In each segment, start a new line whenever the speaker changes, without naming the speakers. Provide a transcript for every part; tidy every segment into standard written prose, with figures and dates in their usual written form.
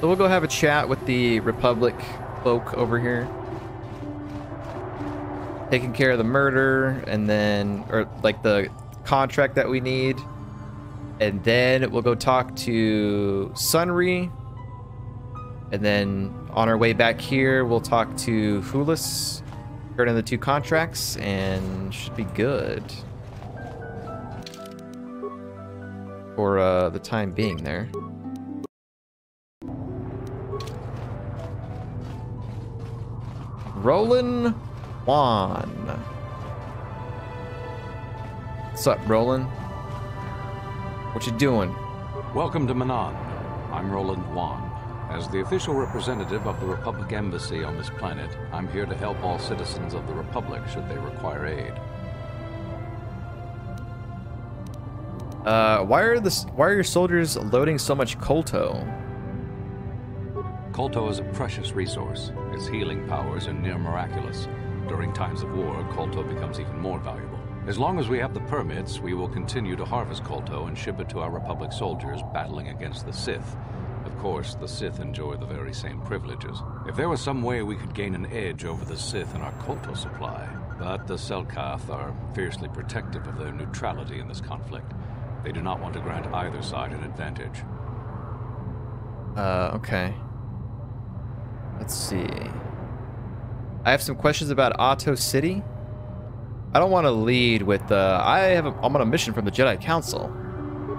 So we'll go have a chat with the Republic folk over here. Taking care of the murder, and then, or like the contract that we need. And then we'll go talk to Sunry. And then on our way back here, we'll talk to Hulas. Turn in the 2 contracts, and should be good. For the time being there. Rolan Wann. What's up, Rolan? What you doing?
Welcome to Manan. I'm Rolan Wann. As the official representative of the Republic Embassy on this planet, I'm here to help all citizens of the Republic should they require aid.
Why are your soldiers loading so much Kolto?
Kolto is a precious resource. Its healing powers are near miraculous. During times of war, Kolto becomes even more valuable. As long as we have the permits, we will continue to harvest Kolto and ship it to our Republic soldiers battling against the Sith. Of course, the Sith enjoy the very same privileges. If there was some way we could gain an edge over the Sith in our Kolto supply, but the Selkath are fiercely protective of their neutrality in this conflict. They do not want to grant either side an advantage.
Okay. Let's see. I have some questions about Otto City. I don't want to lead with, I'm on a mission from the Jedi Council.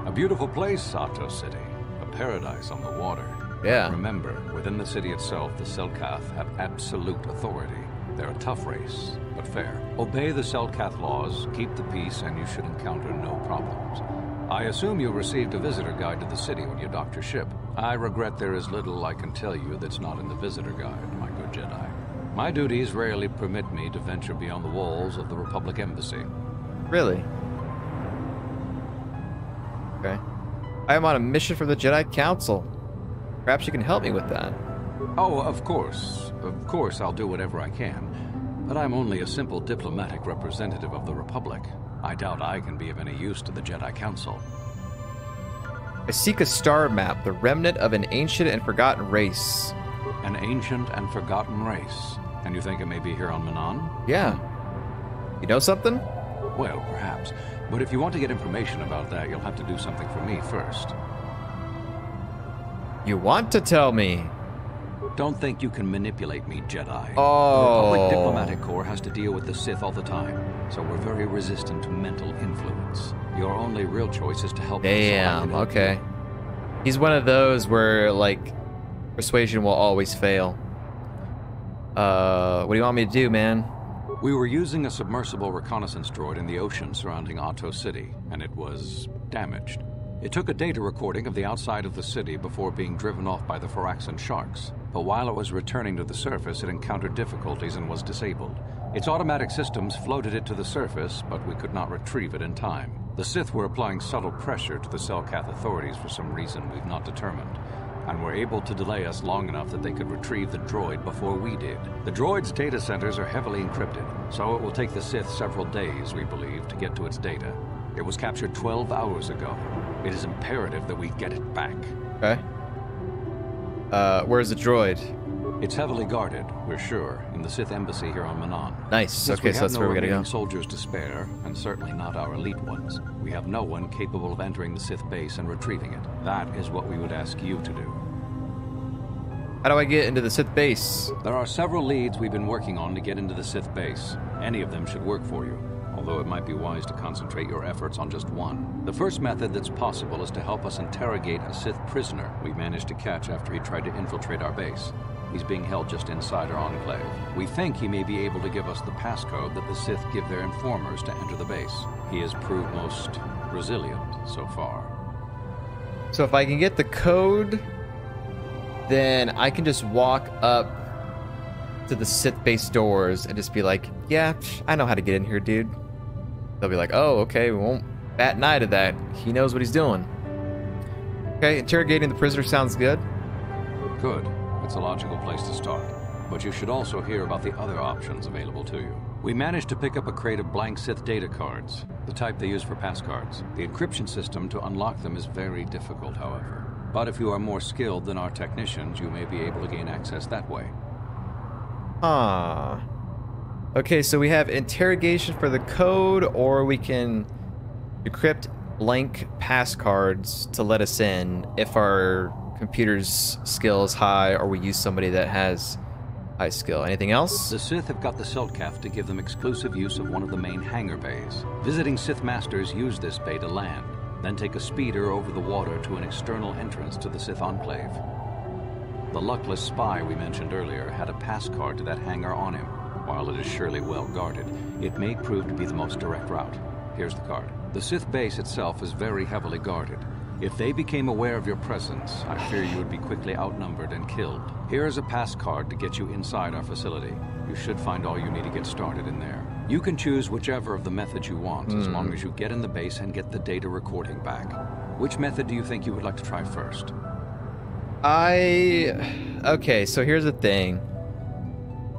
A beautiful place, Otto City. A paradise on the water.
Yeah.
But remember, within the city itself, the Selkath have absolute authority. They're a tough race, but fair. Obey the Selkath laws, keep the peace, and you should encounter no problems. I assume you received a visitor guide to the city when you docked your ship. I regret there is little I can tell you that's not in the visitor guide, my good Jedi. My duties rarely permit me to venture beyond the walls of the Republic Embassy.
Really? Okay. I am on a mission for the Jedi Council. Perhaps you can help me with that.
Oh, of course. Of course I'll do whatever I can. But I'm only a simple diplomatic representative of the Republic. I doubt I can be of any use to the Jedi Council.
I seek a star map, the remnant of an ancient and forgotten race.
An ancient and forgotten race. And you think it may be here on Manan?
Yeah. You know something?
Well, perhaps. But if you want to get information about that, you'll have to do something for me first.
You want to tell me?
Don't think you can manipulate me, Jedi.
Oh.
The Republic Diplomatic Corps has to deal with the Sith all the time, so we're very resistant to mental influence. Your only real choice is to help.
Damn, okay. He's one of those where, like, persuasion will always fail. What do you want me to do, man?
We were using a submersible reconnaissance droid in the ocean surrounding Otto City, and it was damaged. It took a data recording of the outside of the city before being driven off by the Faraxan sharks. But while it was returning to the surface, it encountered difficulties and was disabled. Its automatic systems floated it to the surface, but we could not retrieve it in time. The Sith were applying subtle pressure to the Selkath authorities for some reason we've not determined, and were able to delay us long enough that they could retrieve the droid before we did. The droid's data centers are heavily encrypted, so it will take the Sith several days, we believe, to get to its data. It was captured 12 hours ago. It is imperative that we get it back.
Okay. Where's the droid?
It's heavily guarded, we're sure, in the Sith embassy here on Manan.
Nice.
Since
Okay, so that's where we gotta go.
We have no soldiers to spare, and certainly not our elite ones. We have no one capable of entering the Sith base and retrieving it. That is what we would ask you to do.
How do I get into the Sith base?
There are several leads we've been working on to get into the Sith base. Any of them should work for you, although it might be wise to concentrate your efforts on just one. The first method that's possible is to help us interrogate a Sith prisoner we managed to catch after he tried to infiltrate our base. He's being held just inside our enclave. We think he may be able to give us the passcode that the Sith give their informers to enter the base. He has proved most resilient so far.
So if I can get the code, then I can just walk up to the Sith base doors and just be like, yeah, I know how to get in here, dude. They'll be like, oh, okay, we won't bat an eye to that. He knows what he's doing. Okay, interrogating the prisoner sounds good.
Good. It's a logical place to start. But you should also hear about the other options available to you. We managed to pick up a crate of blank Sith data cards, the type they use for pass cards. The encryption system to unlock them is very difficult, however. But if you are more skilled than our technicians, you may be able to gain access that way.
Ah. Okay, so we have interrogation for the code, or we can decrypt blank pass cards to let us in if our computer's skill is high, or we use somebody that has high skill. Anything else?
The Sith have got the Seltcaf to give them exclusive use of one of the main hangar bays. Visiting Sith Masters use this bay to land, then take a speeder over the water to an external entrance to the Sith Enclave. The luckless spy we mentioned earlier had a pass card to that hangar on him. While it is surely well guarded, it may prove to be the most direct route. Here's the card. The Sith base itself is very heavily guarded. If they became aware of your presence, I fear you would be quickly outnumbered and killed. Here is a pass card to get you inside our facility. You should find all you need to get started in there. You can choose whichever of the methods you want, as long as you get in the base and get the data recording back. Which method do you think you would like to try first?
Okay, so here's the thing.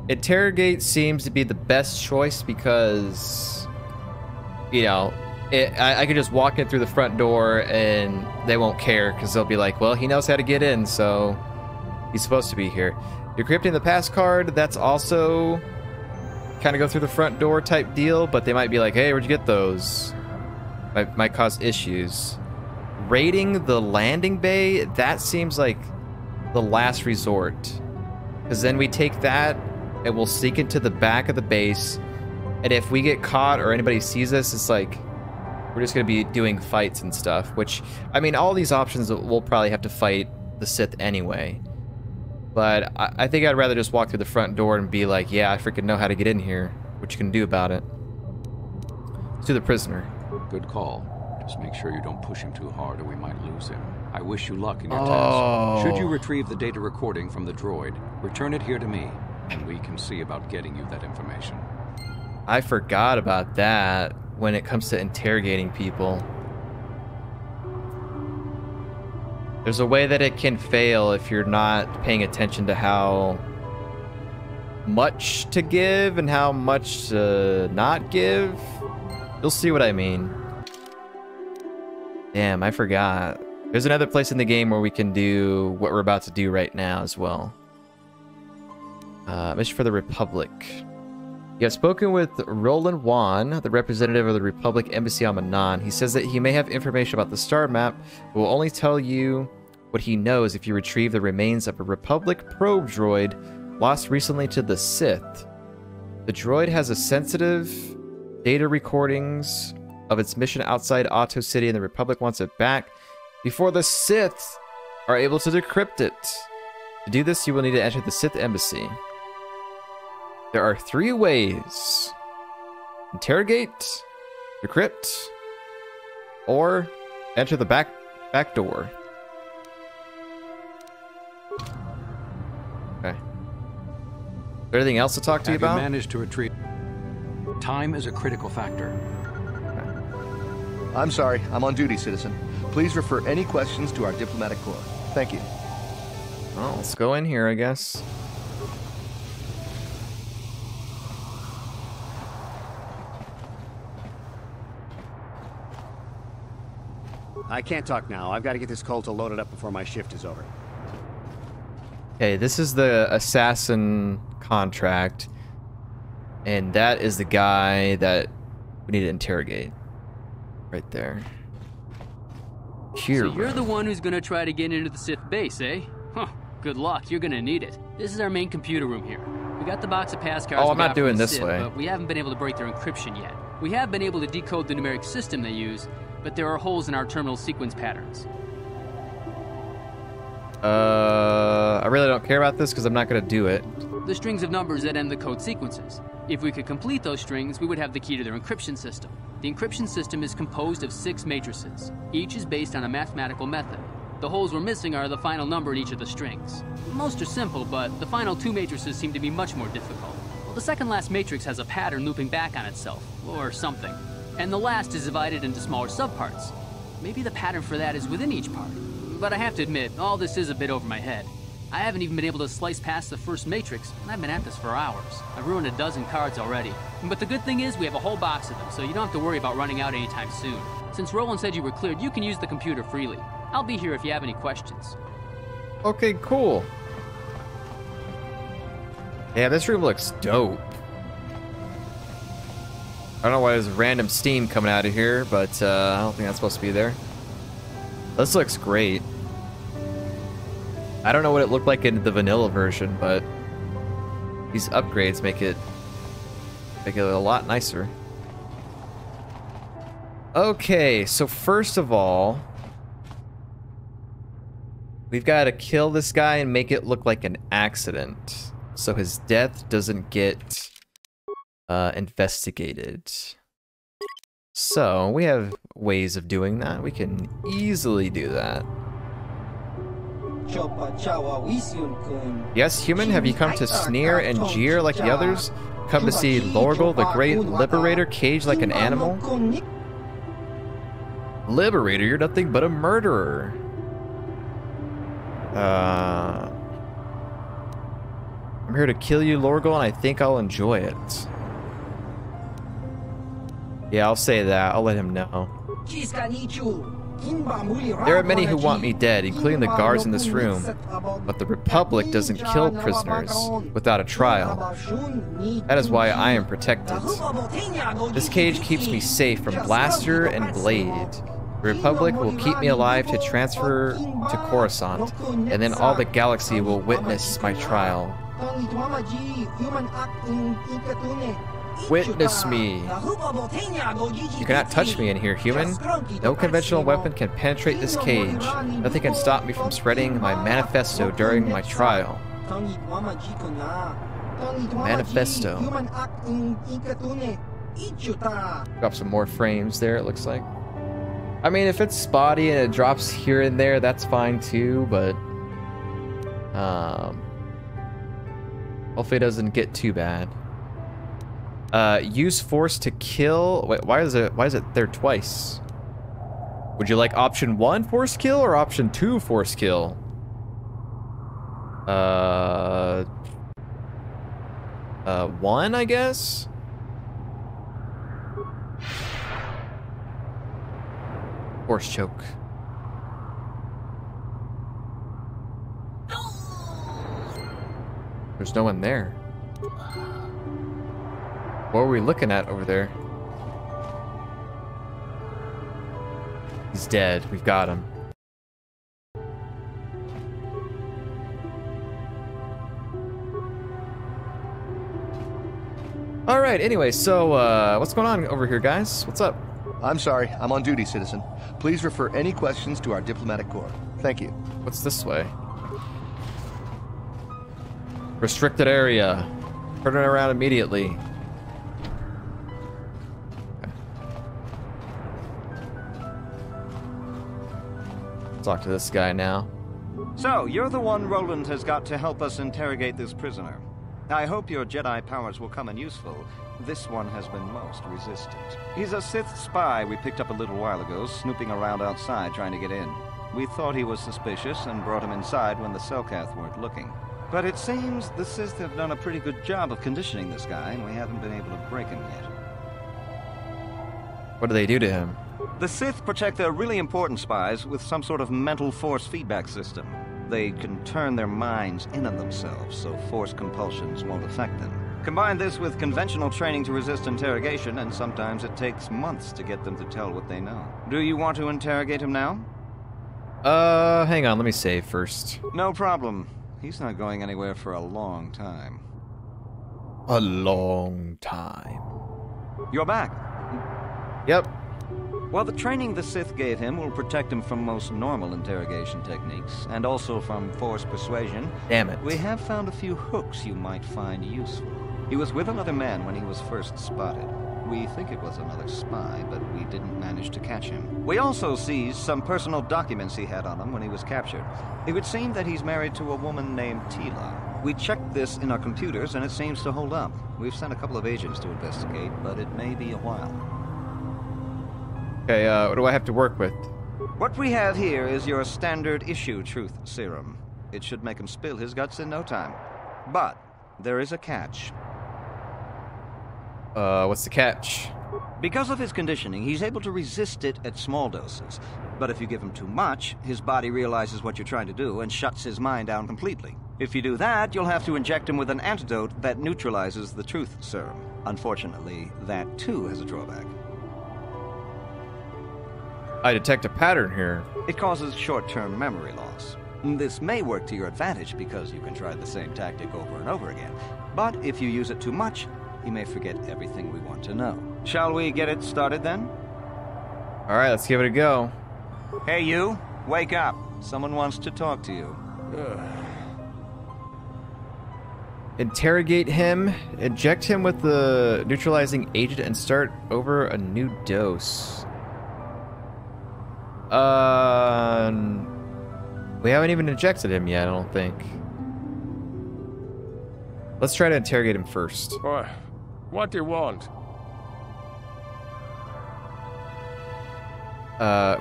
Interrogate seems to be the best choice because, you know, I could just walk in through the front door and they won't care because they'll be like, well, he knows how to get in, so he's supposed to be here. Decrypting the pass card, that's also kind of go through the front door type deal, but they might be like, hey, where'd you get those? Might cause issues. Raiding the landing bay, that seems like the last resort. Because then we take that and we'll sneak into the back of the base, and if we get caught or anybody sees us, it's like we're just going to be doing fights and stuff, which, I mean, all these options we'll probably have to fight the Sith anyway. But I think I'd rather just walk through the front door and be like, yeah, I freaking know how to get in here. What you can do about it. Let's do the prisoner.
Good call. Just make sure you don't push him too hard or we might lose him. I wish you luck in your task. Should you retrieve the data recording from the droid, return it here to me, and we can see about getting you that information.
I forgot about that when it comes to interrogating people. There's a way that it can fail if you're not paying attention to how much to give and how much to not give. You'll see what I mean. Damn, I forgot. There's another place in the game where we can do what we're about to do right now as well. Mission for the Republic. You have spoken with Rolan Wann, the representative of the Republic Embassy on Manan. He says that he may have information about the star map, but will only tell you what he knows if you retrieve the remains of a Republic probe droid lost recently to the Sith. The droid has a sensitive data recordings of its mission outside Otto City, and the Republic wants it back before the Sith are able to decrypt it. To do this, you will need to enter the Sith Embassy. There are 3 ways: interrogate, decrypt, or enter the back door. Okay. Is there anything else to talk to you about?
Have you managed to retrieve? Time is a critical factor.
I'm sorry, I'm on duty, citizen. Please refer any questions to our diplomatic corps. Thank you.
Well, let's go in here, I guess.
I can't talk now. I've got to get this Colta loaded up before my shift is over.
Okay, this is the assassin contract, and that is the guy that we need to interrogate. Right there. Here.
So you're the one who's gonna try to get into the Sith base, eh? Huh. Good luck. You're gonna need it. This is our main computer room here. We got the box of pass cards.
Oh, I'm not doing this
Sith,
way.
But we haven't been able to break their encryption yet. We have been able to decode the numeric system they use, but there are holes in our terminal sequence patterns.
I really don't care about this because I'm not gonna do it.
The strings of numbers that end the code sequences. If we could complete those strings, we would have the key to their encryption system. The encryption system is composed of 6 matrices. Each is based on a mathematical method. The holes we're missing are the final number in each of the strings. Most are simple, but the final 2 matrices seem to be much more difficult. Well, the second last matrix has a pattern looping back on itself, or something. And the last is divided into smaller subparts. Maybe the pattern for that is within each part. But I have to admit, all this is a bit over my head. I haven't even been able to slice past the first matrix, and I've been at this for hours. I've ruined a dozen cards already. But the good thing is we have a whole box of them, so you don't have to worry about running out anytime soon. Since Roland said you were cleared, you can use the computer freely. I'll be here if you have any questions.
Okay, cool. Yeah, this room looks dope. I don't know why there's random steam coming out of here, but I don't think that's supposed to be there. This looks great. I don't know what it looked like in the vanilla version, but these upgrades make it a lot nicer. Okay, so first of all, we've got to kill this guy and make it look like an accident, so his death doesn't get investigated. So we have ways of doing that. We can easily do that. Yes, human, have you come to sneer and jeer like the others? Come to see Lorgal, the great liberator, caged like an animal? Liberator, you're nothing but a murderer. I'm here to kill you, Lorgal, and I think I'll enjoy it. Yeah, I'll say that. I'll let him know. There are many who want me dead, including the guards in this room. But the Republic doesn't kill prisoners without a trial. That is why I am protected. This cage keeps me safe from blaster and blade. The Republic will keep me alive to transfer to Coruscant, and then all the galaxy will witness my trial. Witness me. You cannot touch me in here, human. No conventional weapon can penetrate this cage. Nothing can stop me from spreading my manifesto during my trial. Manifesto. Drop some more frames there, it looks like. I mean, if it's spotty and it drops here and there, that's fine too, but hopefully it doesn't get too bad. Use force to kill. Wait, why is it there twice? Would you like option 1 force kill or option 2 force kill? 1, I guess. Force choke. There's no one there. What are we looking at over there? He's dead. We've got him. Alright, anyway, so, what's going on over here, guys? What's up?
I'm sorry, I'm on duty, citizen. Please refer any questions to our diplomatic corps. Thank you.
What's this way? Restricted area. Turn it around immediately. Talk to this guy now.
So, you're the one Roland has got to help us interrogate this prisoner. I hope your Jedi powers will come in useful. This one has been most resistant. He's a Sith spy we picked up a little while ago, snooping around outside trying to get in. We thought he was suspicious and brought him inside when the Selkath weren't looking. But it seems the Sith have done a pretty good job of conditioning this guy, and we haven't been able to break him yet.
What do they do to him?
The Sith protect their really important spies with some sort of mental force feedback system. They can turn their minds in on themselves, so force compulsions won't affect them. Combine this with conventional training to resist interrogation, and sometimes it takes months to get them to tell what they know. Do you want to interrogate him now?
Hang on, let me save first.
No problem. He's not going anywhere for a long time.
A long time.
You're back.
Yep.
Well, the training the Sith gave him will protect him from most normal interrogation techniques, and also from force persuasion.
Damn it.
We have found a few hooks you might find useful. He was with another man when he was first spotted. We think it was another spy, but we didn't manage to catch him. We also seized some personal documents he had on him when he was captured. It would seem that he's married to a woman named Tila. We checked this in our computers, and it seems to hold up. We've sent a couple of agents to investigate, but it may be a while.
Okay, what do I have to work with?
What we have here is your standard issue truth serum. It should make him spill his guts in no time. But there is a catch.
What's the catch?
Because of his conditioning, he's able to resist it at small doses. But if you give him too much, his body realizes what you're trying to do and shuts his mind down completely. If you do that, you'll have to inject him with an antidote that neutralizes the truth serum. Unfortunately, that too has a drawback.
I detect a pattern here.
It causes short-term memory loss. This may work to your advantage because you can try the same tactic over and over again. But if you use it too much, you may forget everything we want to know. Shall we get it started then?
All right, let's give it a go.
Hey you, wake up. Someone wants to talk to you.
Interrogate him, inject him with the neutralizing agent, and start over a new dose. We haven't even injected him yet, I don't think. Let's try to interrogate him first.
What do you want?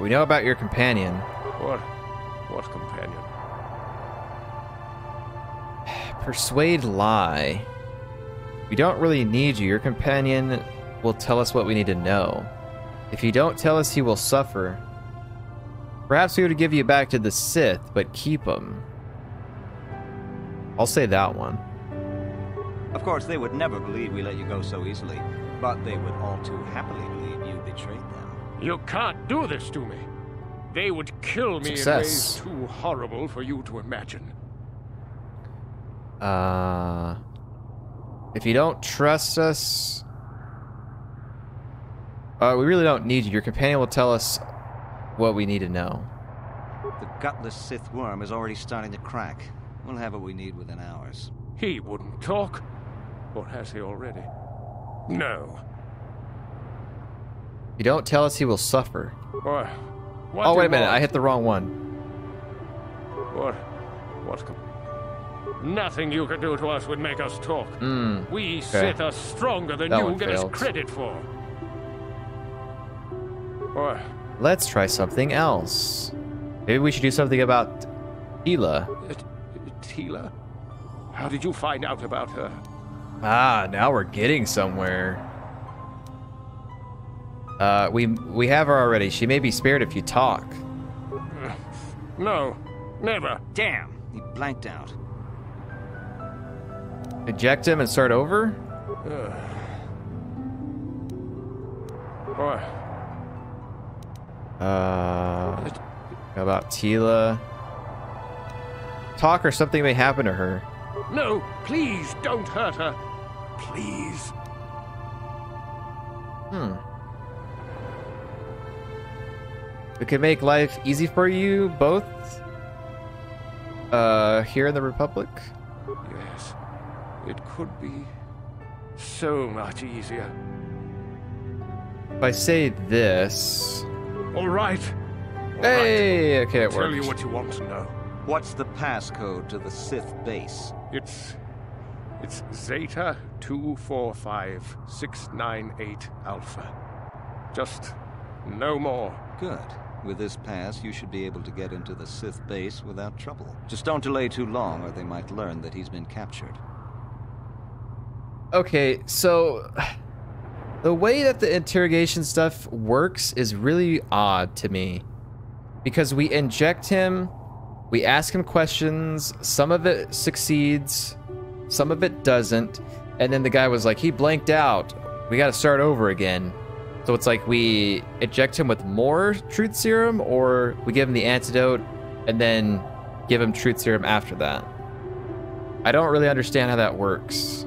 We know about your companion.
What companion?
Persuade lie. We don't really need you. Your companion will tell us what we need to know. If you don't tell us, he will suffer. Perhaps we would give you back to the Sith, but keep him. I'll say that one.
Of course, they would never believe we let you go so easily, but they would all too happily believe you betrayed them.
You can't do this to me. They would kill me in ways too horrible for you to imagine.
If you don't trust us, we really don't need you. Your companion will tell us what we need to know.
The gutless Sith worm is already starting to crack. We'll have what we need within hours.
He wouldn't talk. Or has he already? No.
If you don't tell us, he will suffer.
What
oh, wait a minute. I hit the wrong one.
What? Nothing you could do to us would make us talk. We Sith are stronger than you get us credit for. What?
Let's try something else. Maybe we should do something about Tila.
Tila? How did you find out about her?
Ah, now we're getting somewhere. We have her already. She may be spared if you talk.
No, never.
Damn, he blanked out.
Eject him and start over?
What?
How about Tila? Talk or something may happen to her.
No, please don't hurt her. Please.
We could make life easy for you both here in the Republic.
Yes, it could be so much easier.
If I say this...
All right.
Hey, okay, it worked.
Tell you what you want to know.
What's the passcode to the Sith base?
It's Zeta 245698 Alpha. Just no more.
Good. With this pass, you should be able to get into the Sith base without trouble. Just don't delay too long, or they might learn that he's been captured.
Okay, so the way that the interrogation stuff works is really odd to me. Because we inject him, we ask him questions, some of it succeeds, some of it doesn't, and then the guy was like, he blanked out. We gotta start over again. So it's like we inject him with more truth serum, or we give him the antidote and then give him truth serum after that. I don't really understand how that works.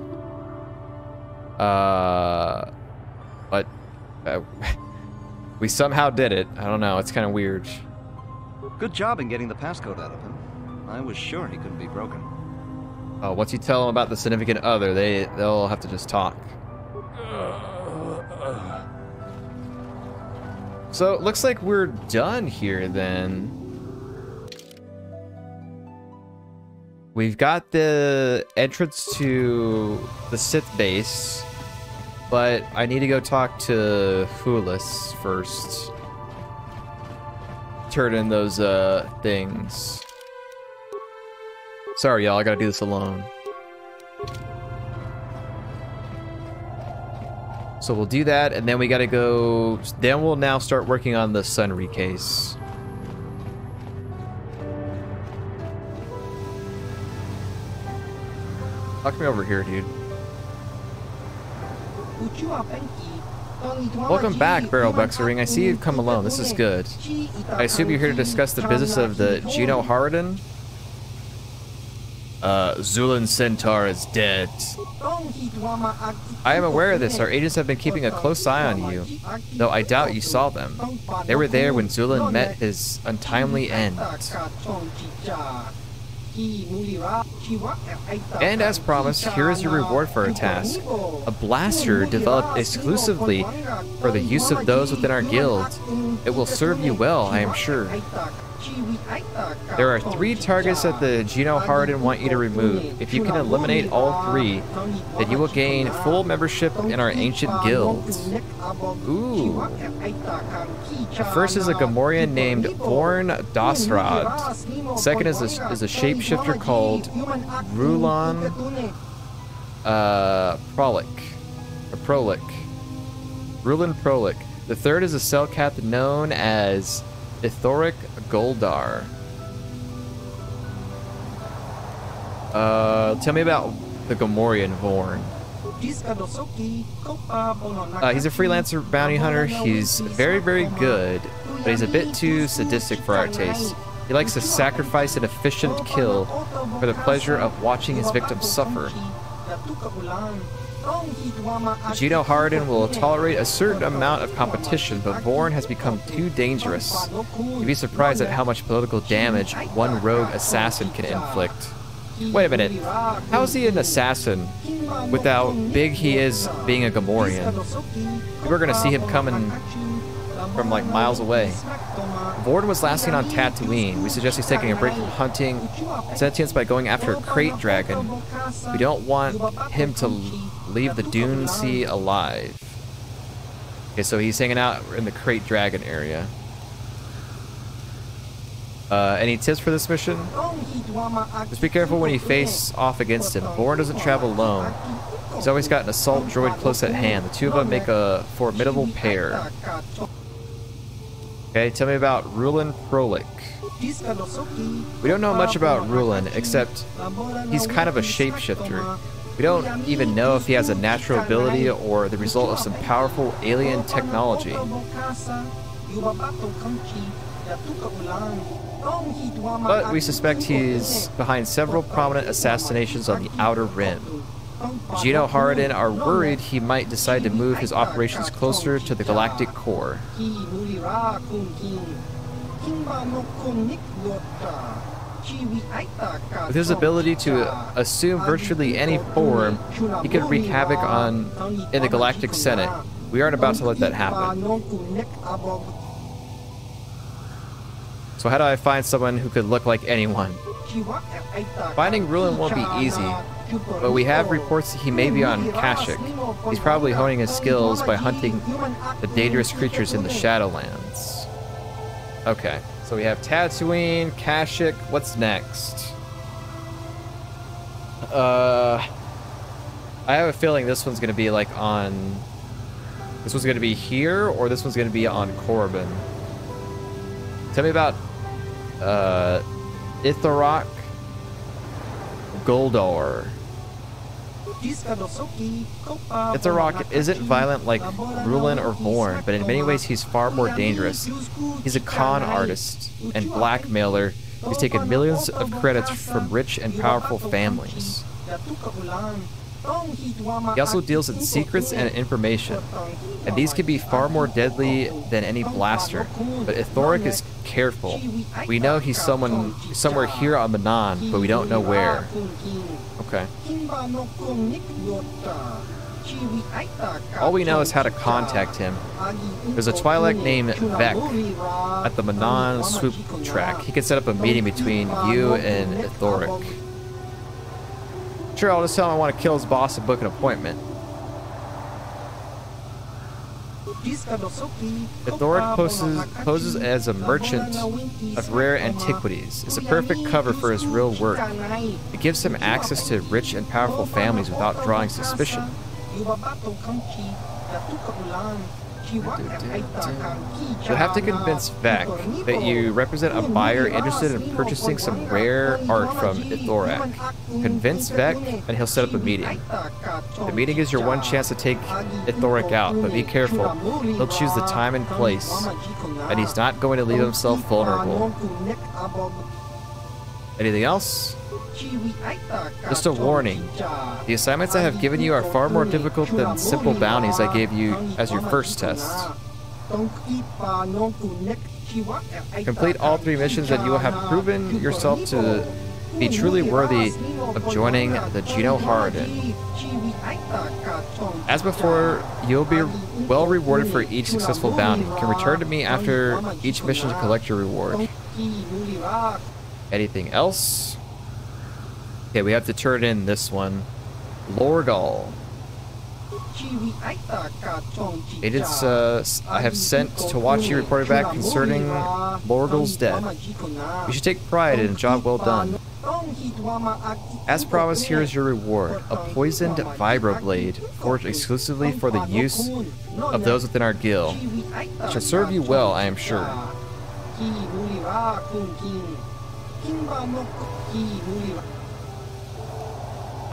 But we somehow did it. I don't know. It's kind of weird.
Good job in getting the passcode out of him. I was sure he couldn't be broken.
Once you tell them about the significant other, they'll have to just talk. So it looks like we're done here then. We've got the entrance to the Sith base, but I need to go talk to Hulas first. Turn in those things. Sorry, y'all, I gotta do this alone. So we'll do that, and then we gotta go... Then we'll now start working on the Sunry case. Talk me over here, dude. Welcome back, Barrel Buxering. I see you've come alone. This is good. I assume you're here to discuss the business of the GenoHaradan? Zulan Centaur is dead. I am aware of this. Our agents have been keeping a close eye on you, though I doubt you saw them. They were there when Zulan met his untimely end. And as promised, here is your reward for our task. A blaster developed exclusively for the use of those within our guild. It will serve you well, I am sure. There are 3 targets that the GenoHaradan want you to remove. If you can eliminate all 3, then you will gain full membership in our ancient guilds. Ooh. The first is a Gamorrean named Born Dasrad. Second is a shapeshifter called Rolan Rolan Prolik. The third is a cell captain known as Ithoric Goldar. Tell me about the Gamorrean Vorn. He's a freelancer bounty hunter. He's very, very good, but he's a bit too sadistic for our taste. He likes to sacrifice an efficient kill for the pleasure of watching his victims suffer. GenoHaradan will tolerate a certain amount of competition, but Vorn has become too dangerous. You'd be surprised at how much political damage one rogue assassin can inflict. Wait a minute, how is he an assassin with how big he is being a Gamorrean? We're gonna see him coming from like miles away. Vorn was last seen on Tatooine. We suggest he's taking a break from hunting sentience by going after a crate dragon. We don't want him to leave the Dune Sea alive. Okay, so he's hanging out in the crate dragon area. Any tips for this mission? Just be careful when you face off against him. Vorn doesn't travel alone. He's always got an assault droid close at hand. The two of them make a formidable pair. Okay, tell me about Rolan Prolik. We don't know much about Rolan, except he's kind of a shapeshifter. We don't even know if he has a natural ability or the result of some powerful alien technology. But we suspect he's behind several prominent assassinations on the Outer Rim. GenoHaradan are worried he might decide to move his operations closer to the galactic core. With his ability to assume virtually any form, he could wreak havoc in the Galactic Senate. We aren't about to let that happen. So how do I find someone who could look like anyone? Finding Rolan won't be easy, but we have reports that he may be on Kashyyyk. He's probably honing his skills by hunting the dangerous creatures in the Shadowlands. Okay, so we have Tatooine, Kashyyyk. What's next? I have a feeling this one's gonna be like on... This one's gonna be here, or this one's gonna be on Corbin. Tell me about Ithoric Goldar. Ithoric isn't violent like Rolan or Vorn, but in many ways he's far more dangerous. He's a con artist and blackmailer who's taken millions of credits from rich and powerful families. He also deals in secrets and information, and these can be far more deadly than any blaster, but Ithoric is careful. We know he's somewhere here on Manon, but we don't know where. Okay. All we know is how to contact him. There's a Twi'lek named Vec at the Manon swoop track. He can set up a meeting between you and Ithoric. Sure, I'll just tell him I want to kill his boss and book an appointment. Ithoric poses as a merchant of rare antiquities. It's a perfect cover for his real work. It gives him access to rich and powerful families without drawing suspicion. You'll have to convince Vec that you represent a buyer interested in purchasing some rare art from Ithorak. Convince Vec, and he'll set up a meeting. The meeting is your one chance to take Ithorak out, but be careful. He'll choose the time and place, and he's not going to leave himself vulnerable. Anything else? Just a warning. The assignments I have given you are far more difficult than simple bounties I gave you as your first tests. Complete all 3 missions and you will have proven yourself to be truly worthy of joining the GenoHaradan. As before, you'll be well rewarded for each successful bounty. You can return to me after each mission to collect your reward. Anything else? Okay, we have to turn in this one. Lorgal. Agents I have sent to watch you reported back concerning Lorgal's death. You should take pride in a job well done. As promised, here is your reward. A poisoned vibroblade forged exclusively for the use of those within our guild. It shall serve you well, I am sure.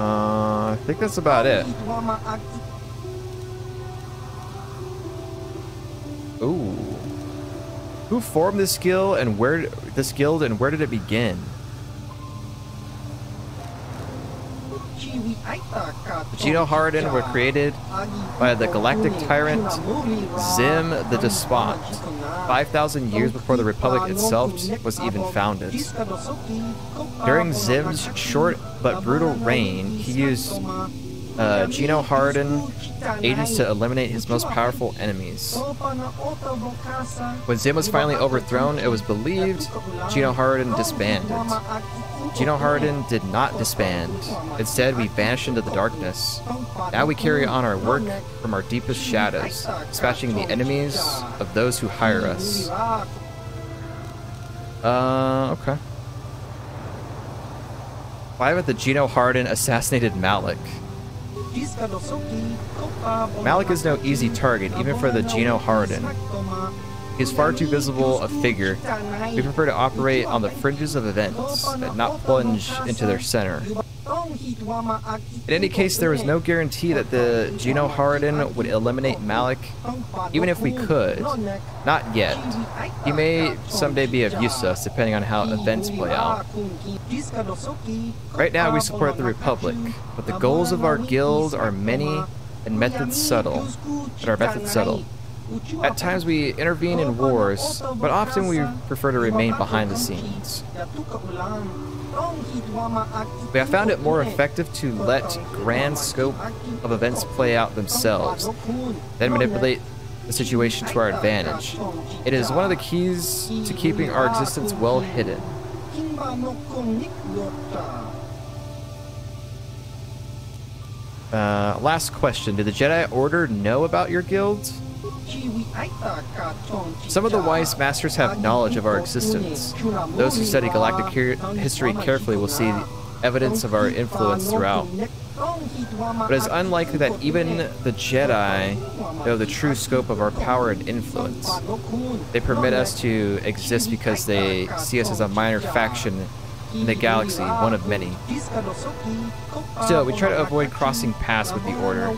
I think that's about it. Ooh. Who formed this guild and where did it begin? The GenoHaradan were created by the galactic tyrant Zim the Despot, 5,000 years before the Republic itself was even founded. During Zim's short but brutal reign, he used GenoHaradan agents to eliminate his most powerful enemies. When Zim was finally overthrown, it was believed GenoHaradan disbanded. GenoHaradan did not disband. Instead, we vanished into the darkness. Now we carry on our work from our deepest shadows, dispatching the enemies of those who hire us. Okay. Why haven't the GenoHaradan assassinated Malik? Malik is no easy target, even for the GenoHaradan. He is far too visible a figure. We prefer to operate on the fringes of events, and not plunge into their center. In any case, there is no guarantee that the GenoHaradan would eliminate Malik, even if we could. Not yet. He may someday be of use to us, depending on how events play out. Right now, we support the Republic, but the goals of our guild are many and methods subtle. At times we intervene in wars, but often we prefer to remain behind the scenes. We have found it more effective to let grand scope of events play out themselves, than manipulate the situation to our advantage. It is one of the keys to keeping our existence well hidden. Last question. Did the Jedi Order know about your guild? Some of the wise masters have knowledge of our existence. Those who study galactic history carefully will see evidence of our influence throughout. But it is unlikely that even the Jedi know the true scope of our power and influence. They permit us to exist because they see us as a minor faction in the galaxy, one of many. Still, we try to avoid crossing paths with the Order.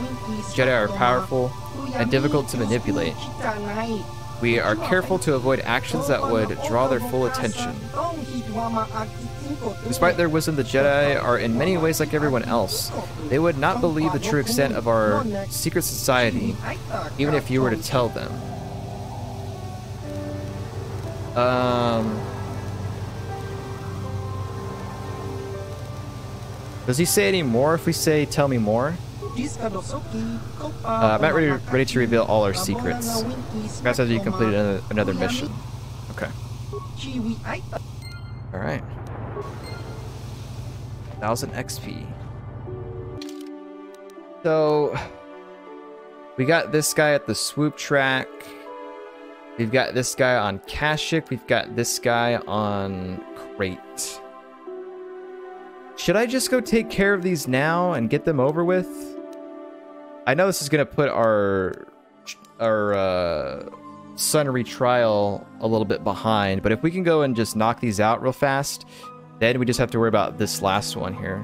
Jedi are powerful and difficult to manipulate. We are careful to avoid actions that would draw their full attention. Despite their wisdom, the Jedi are in many ways like everyone else. They would not believe the true extent of our secret society, even if you were to tell them. Does he say any more if we say, tell me more? I'm not ready to reveal all our secrets. Perhaps after you completed another mission. Okay. Alright. 1000 XP. So, we got this guy at the swoop track. We've got this guy on Kashyyyk. We've got this guy on Crate. Should I just go take care of these now and get them over with? I know this is gonna put our sun retrial a little bit behind, but if we can go and just knock these out real fast, then we just have to worry about this last one here.